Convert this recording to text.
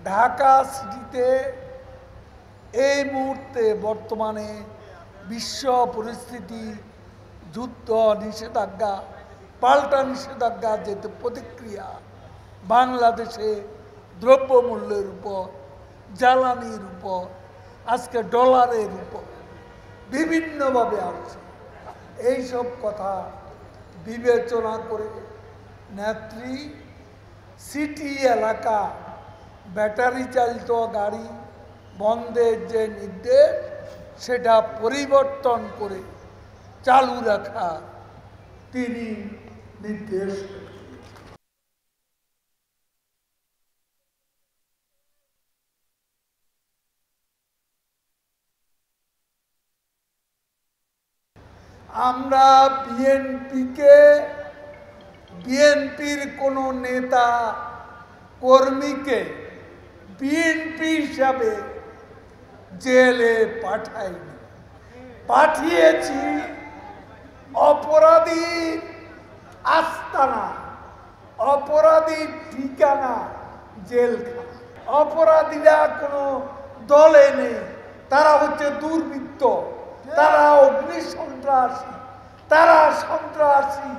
ঢাকা সিটিতে এই মুহূর্তে বর্তমানে বিশ্ব পরিস্থিতি, যুদ্ধ, নিষেধাজ্ঞা, পাল্টা নিষেধাজ্ঞা, যেতে প্রতিক্রিয়া বাংলাদেশে দ্রব্যমূল্যের উপর, জ্বালানির উপর, আজকে ডলারের উপর বিভিন্নভাবে আসছে। এইসব কথা বিবেচনা করে নেত্রী সিটি এলাকা ব্যাটারি চালিত গাড়ি বন্ধের যে নির্দেশ, সেটা পরিবর্তন করে চালু রাখা তিনি নির্দেশ। আমরা বিএনপির কোনো নেতা কর্মীকে বিএনপি হিসাবে জেলে পাঠাইনি, পাঠিয়েছি অপরাধীর আস্তানা, অপরাধীর ঠিকানা জেলখানা। অপরাধীরা কোনো দলে নেই, তারা হচ্ছে দুর্বৃত্ত, তারা অগ্নি সন্ত্রাসী, তারা সন্ত্রাসী।